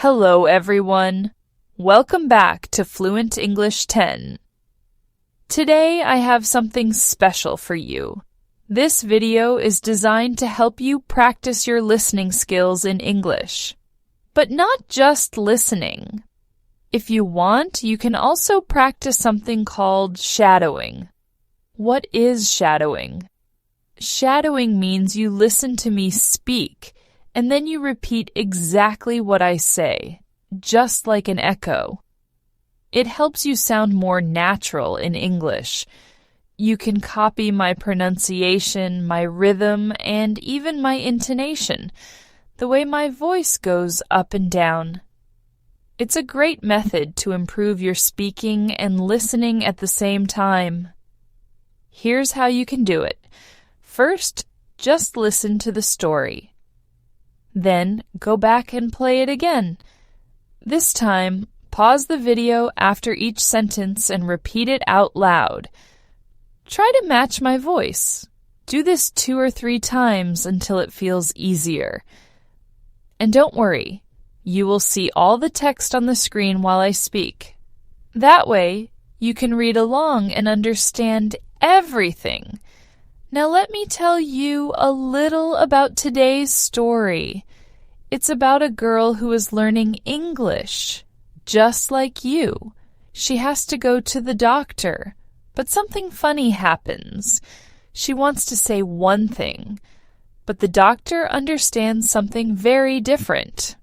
Hello, everyone. Welcome back to Fluent English 10. Today, I have something special for you. This video is designed to help you practice your listening skills in English. But not just listening. If you want, you can also practice something called shadowing. What is shadowing? Shadowing means you listen to me speak, and then you repeat exactly what I say, just like an echo. It helps you sound more natural in English. You can copy my pronunciation, my rhythm, and even my intonation, the way my voice goes up and down. It's a great method to improve your speaking and listening at the same time. Here's how you can do it. First, just listen to the story. Then, go back and play it again. This time, pause the video after each sentence and repeat it out loud. Try to match my voice. Do this 2 or 3 times until it feels easier. And don't worry, you will see all the text on the screen while I speak. That way, you can read along and understand everything. Now let me tell you a little about today's story. It's about a girl who is learning English, just like you. She has to go to the doctor, but something funny happens. She wants to say one thing, but the doctor understands something very different.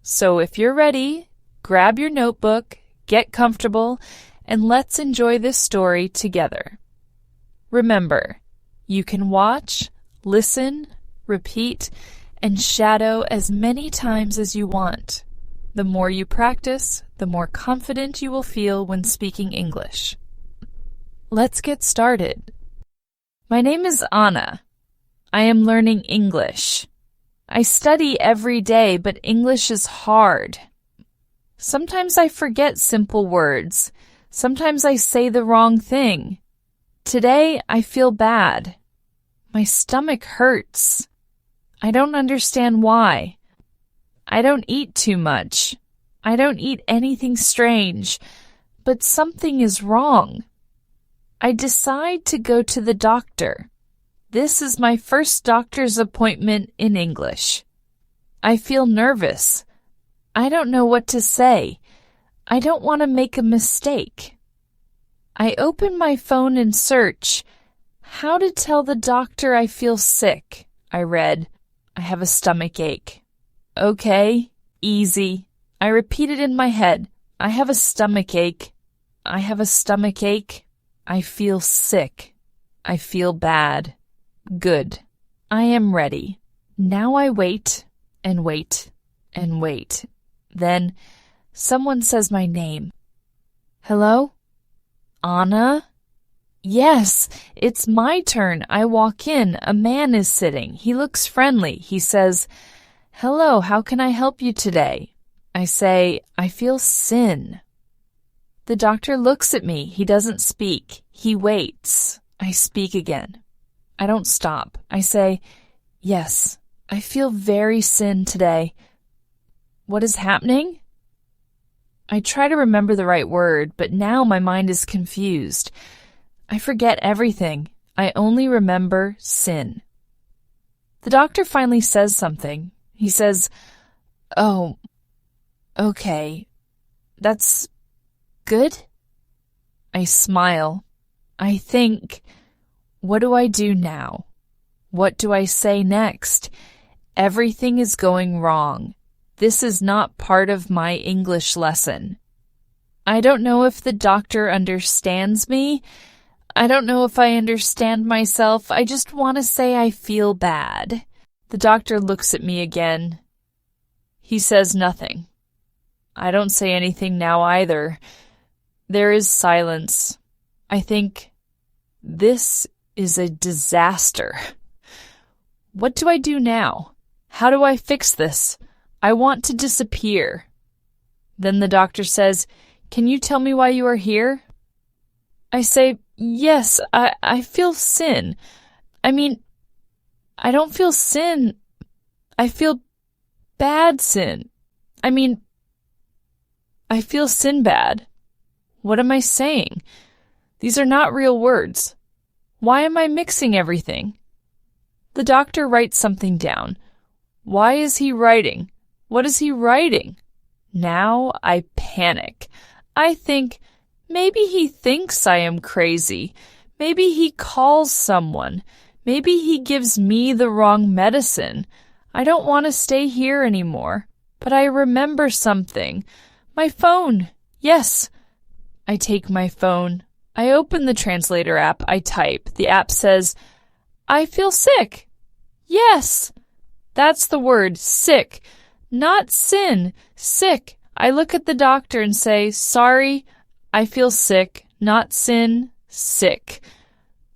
So if you're ready, grab your notebook, get comfortable, and let's enjoy this story together. Remember, you can watch, listen, repeat, and shadow as many times as you want. The more you practice, the more confident you will feel when speaking English. Let's get started. My name is Anna. I am learning English. I study every day, but English is hard. Sometimes I forget simple words. Sometimes I say the wrong thing. Today, I feel bad. My stomach hurts. I don't understand why. I don't eat too much. I don't eat anything strange, but something is wrong. I decide to go to the doctor. This is my first doctor's appointment in English. I feel nervous. I don't know what to say. I don't want to make a mistake. I open my phone and search, "How to tell the doctor I feel sick," I read. I have a stomach ache. Okay, easy. I repeat it in my head. I have a stomach ache. I have a stomach ache. I feel sick. I feel bad. Good. I am ready. Now I wait and wait and wait. Then someone says my name. Hello? Anna? Yes, it's my turn. I walk in. A man is sitting. He looks friendly. He says, "Hello, how can I help you today?" I say, "I feel sin." The doctor looks at me. He doesn't speak. He waits. I speak again. I don't stop. I say, "Yes, I feel very sin today." What is happening? I try to remember the right word, but now my mind is confused. I forget everything. I only remember sin. The doctor finally says something. He says, "Oh, okay. That's good?" I smile. I think, what do I do now? What do I say next? Everything is going wrong. This is not part of my English lesson. I don't know if the doctor understands me. I don't know if I understand myself. I just want to say I feel bad. The doctor looks at me again. He says nothing. I don't say anything now either. There is silence. I think, this is a disaster. What do I do now? How do I fix this? I want to disappear. Then the doctor says, "Can you tell me why you are here?" I say, "Yes, I feel sin. I don't feel sin. I feel bad sin. I mean, I feel sin bad. What am I saying? These are not real words. Why am I mixing everything? The doctor writes something down. Why is he writing? What is he writing? Now I panic. I think, maybe he thinks I am crazy. Maybe he calls someone. Maybe he gives me the wrong medicine. I don't want to stay here anymore. But I remember something. My phone. Yes. I take my phone. I open the translator app. I type. The app says, I feel sick. Yes. That's the word, sick. Not sin. Sick. I look at the doctor and say, sorry, I feel sick. Not sin. Sick.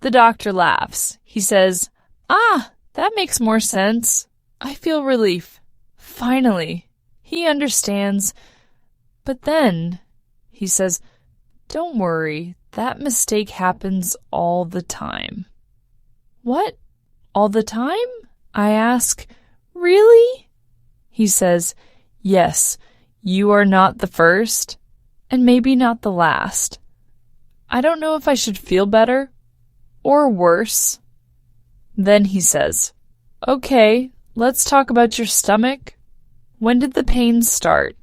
The doctor laughs. He says, that makes more sense. I feel relief. Finally, he understands. But then, he says, don't worry, that mistake happens all the time. What? All the time? I ask, really? He says, yes, you are not the first, and maybe not the last. I don't know if I should feel better or worse. Then he says, okay, let's talk about your stomach. When did the pain start?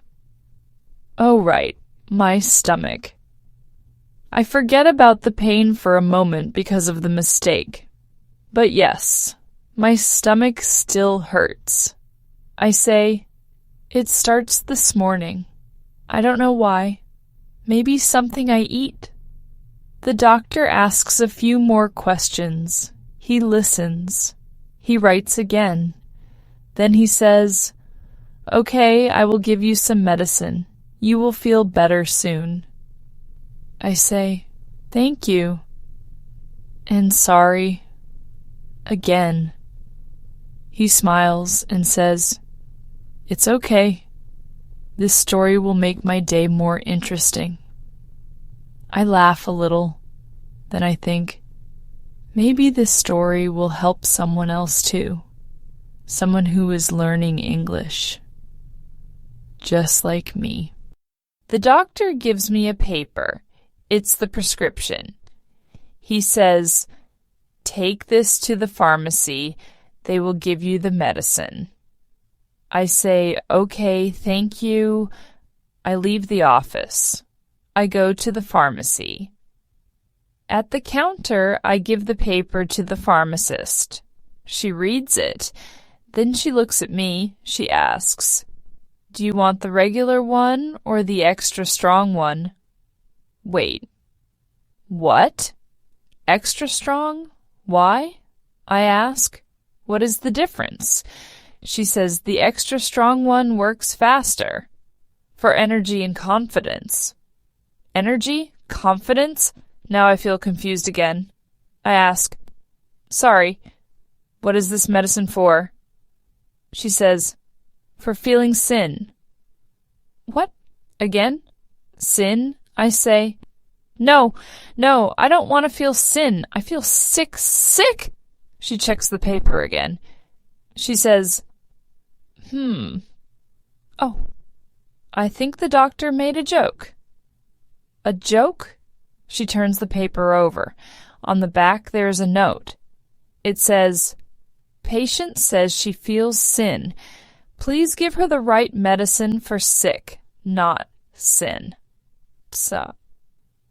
Oh, right, my stomach. I forget about the pain for a moment because of the mistake. But yes, my stomach still hurts. I say, it starts this morning. I don't know why. Maybe something I eat. The doctor asks a few more questions. He listens. He writes again. Then he says, okay, I will give you some medicine. You will feel better soon. I say, thank you. And sorry. Again. He smiles and says, it's okay. This story will make my day more interesting. I laugh a little. Then I think, maybe this story will help someone else too. Someone who is learning English. Just like me. The doctor gives me a paper. It's the prescription. He says, take this to the pharmacy. They will give you the medicine. I say, okay, thank you. I leave the office. I go to the pharmacy. At the counter, I give the paper to the pharmacist. She reads it. Then she looks at me. She asks, do you want the regular one or the extra strong one? Wait. What? Extra strong? Why? I ask. What is the difference? She says the extra strong one works faster. For energy and confidence. Energy? Confidence? Now I feel confused again. I ask, sorry, what is this medicine for? She says, for feeling sin. What? Again? Sin? I say, no, I don't want to feel sin. I feel sick. She checks the paper again. She says, Oh, I think the doctor made a joke. A joke? She turns the paper over. On the back there is a note. It says, patient says she feels sin. Please give her the right medicine for sick, not sin. So,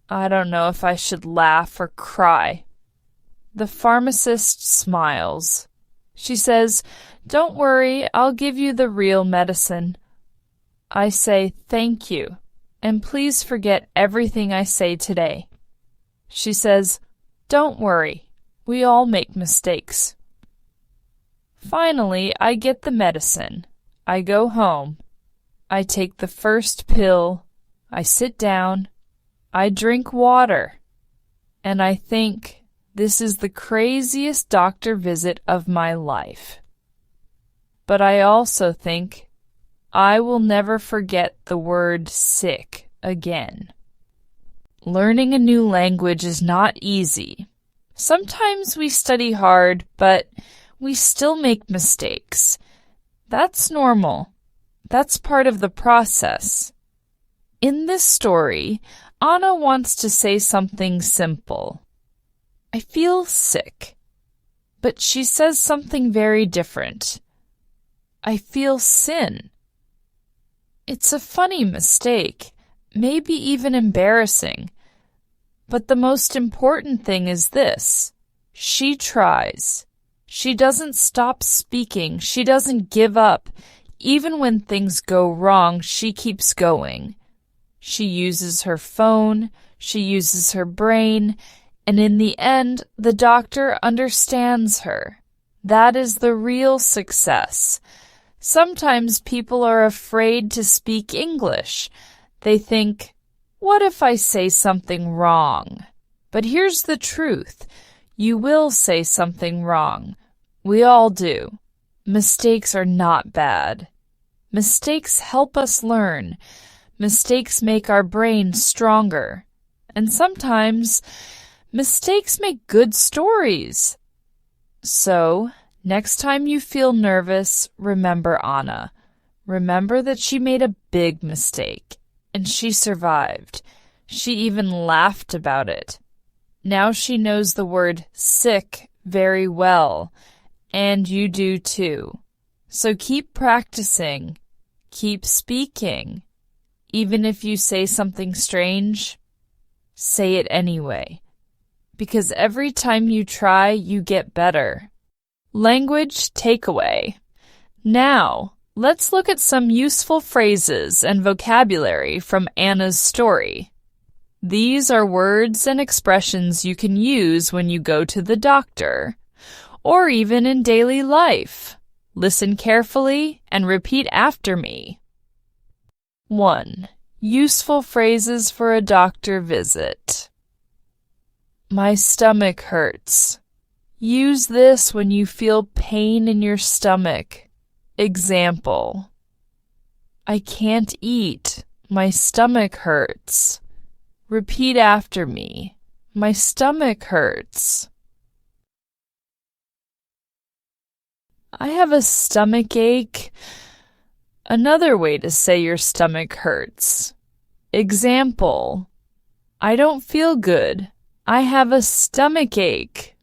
I don't know if I should laugh or cry. The pharmacist smiles. She says, don't worry, I'll give you the real medicine. I say, thank you, and please forget everything I say today. She says, don't worry, we all make mistakes. Finally, I get the medicine. I go home. I take the first pill. I sit down. I drink water. And I think, this is the craziest doctor visit of my life. But I also think, I will never forget the word sick again. Learning a new language is not easy. Sometimes we study hard, but we still make mistakes. That's normal. That's part of the process. In this story, Anna wants to say something simple. I feel sick. But she says something very different. I feel sin. It's a funny mistake, maybe even embarrassing. But the most important thing is this. She tries. She doesn't stop speaking. She doesn't give up. Even when things go wrong, she keeps going. She uses her phone. She uses her brain. And in the end, the doctor understands her. That is the real success. Sometimes people are afraid to speak English. They think, what if I say something wrong? But here's the truth. You will say something wrong. We all do. Mistakes are not bad. Mistakes help us learn. Mistakes make our brain stronger. And sometimes mistakes make good stories. So, next time you feel nervous, remember Anna. Remember that she made a big mistake, and she survived. She even laughed about it. Now she knows the word sick very well, and you do too. So keep practicing. Keep speaking. Even if you say something strange, say it anyway. Because every time you try, you get better. Language takeaway. Now, let's look at some useful phrases and vocabulary from Anna's story. These are words and expressions you can use when you go to the doctor, or even in daily life. Listen carefully and repeat after me. 1. Useful phrases for a doctor visit. My stomach hurts. Use this when you feel pain in your stomach. Example: I can't eat. My stomach hurts. Repeat after me. My stomach hurts. I have a stomach ache. Another way to say your stomach hurts. Example: I don't feel good. I have a stomach ache.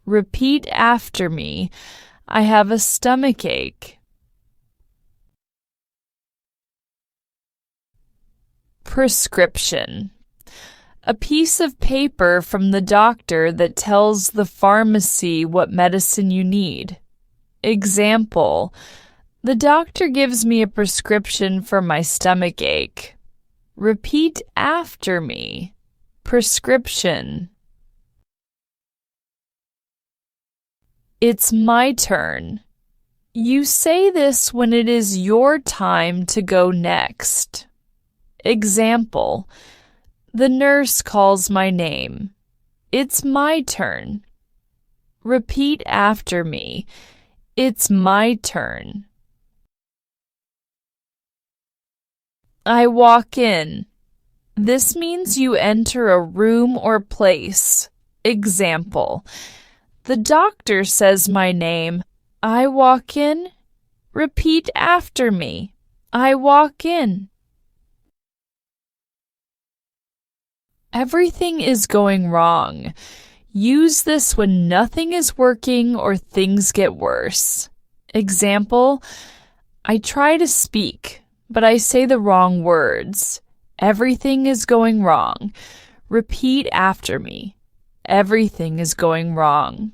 Repeat after me. I have a stomach ache. Prescription. A piece of paper from the doctor that tells the pharmacy what medicine you need. Example: the doctor gives me a prescription for my stomach ache. Repeat after me. Prescription. It's my turn. You say this when it is your time to go next. Example: the nurse calls my name. It's my turn. Repeat after me. It's my turn. I walk in. This means you enter a room or place. Example: the doctor says my name. I walk in. Repeat after me. I walk in. Everything is going wrong. Use this when nothing is working or things get worse. Example: I try to speak, but I say the wrong words. Everything is going wrong. Repeat after me. Everything is going wrong.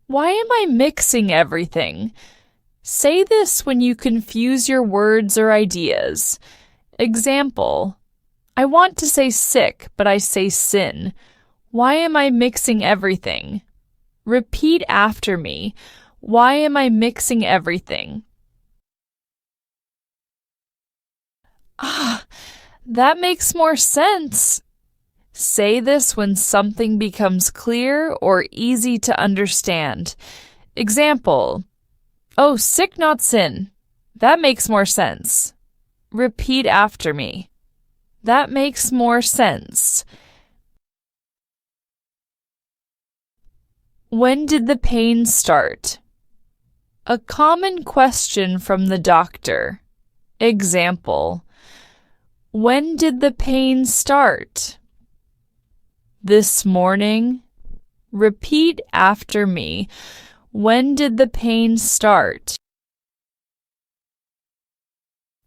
Why am I mixing everything? Say this when you confuse your words or ideas. Example: I want to say sick, but I say sin. Why am I mixing everything? Repeat after me. Why am I mixing everything? That makes more sense. Say this when something becomes clear or easy to understand. Example: oh, sick, not sin. That makes more sense. Repeat after me. That makes more sense. When did the pain start? A common question from the doctor. Example: when did the pain start? This morning. Repeat after me. When did the pain start?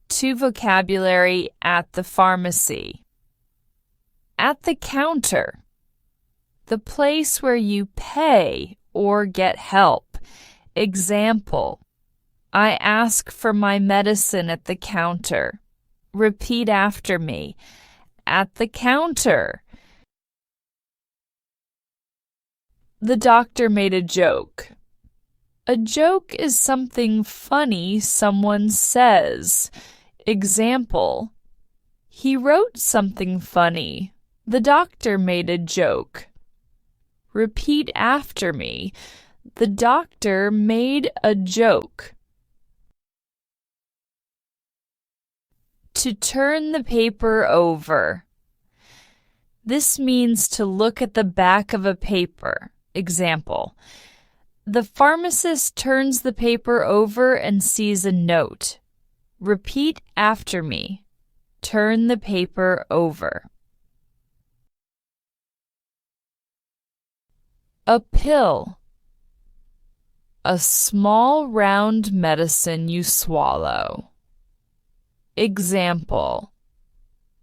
To vocabulary at the pharmacy. At the counter. The place where you pay or get help. Example: I ask for my medicine at the counter. Repeat after me. At the counter. The doctor made a joke. A joke is something funny someone says. Example: he wrote something funny. The doctor made a joke. Repeat after me. The doctor made a joke. To turn the paper over. This means to look at the back of a paper. Example: the pharmacist turns the paper over and sees a note. Repeat after me. Turn the paper over. A pill. A small round medicine you swallow. Example: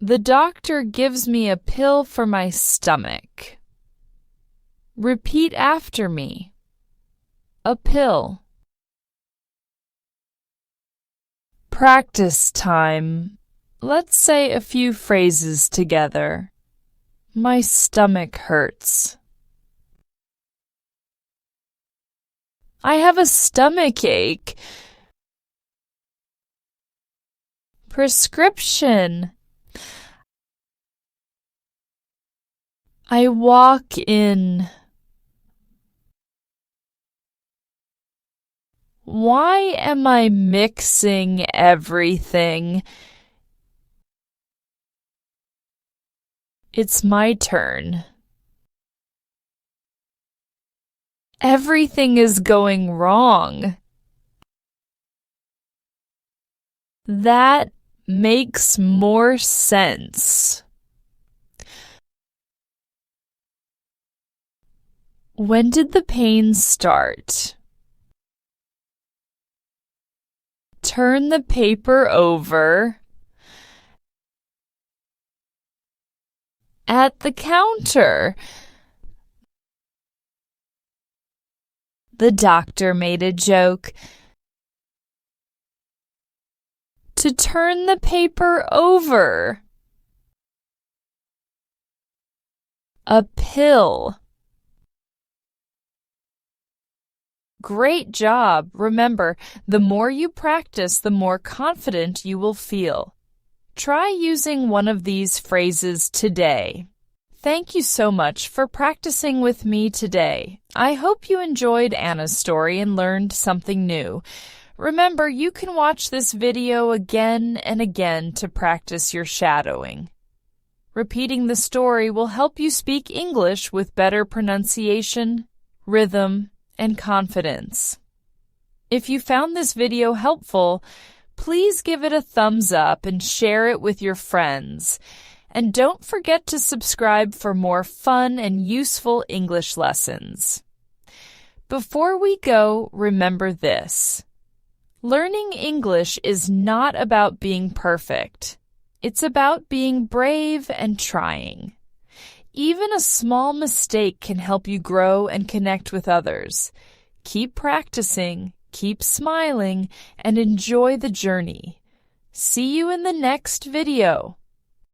the doctor gives me a pill for my stomach. Repeat after me. A pill. Practice time. Let's say a few phrases together. My stomach hurts. I have a stomach ache. Prescription. I walk in. Why am I mixing everything? It's my turn. Everything is going wrong. That makes more sense. When did the pain start? Turn the paper over. At the counter. The doctor made a joke. To turn the paper over. A pill. Great job! Remember, the more you practice, the more confident you will feel. Try using one of these phrases today. Thank you so much for practicing with me today. I hope you enjoyed Anna's story and learned something new. Remember, you can watch this video again and again to practice your shadowing. Repeating the story will help you speak English with better pronunciation, rhythm, and confidence. If you found this video helpful, please give it a thumbs up and share it with your friends. And don't forget to subscribe for more fun and useful English lessons. Before we go, remember this. Learning English is not about being perfect. It's about being brave and trying. Even a small mistake can help you grow and connect with others. Keep practicing, keep smiling, and enjoy the journey. See you in the next video.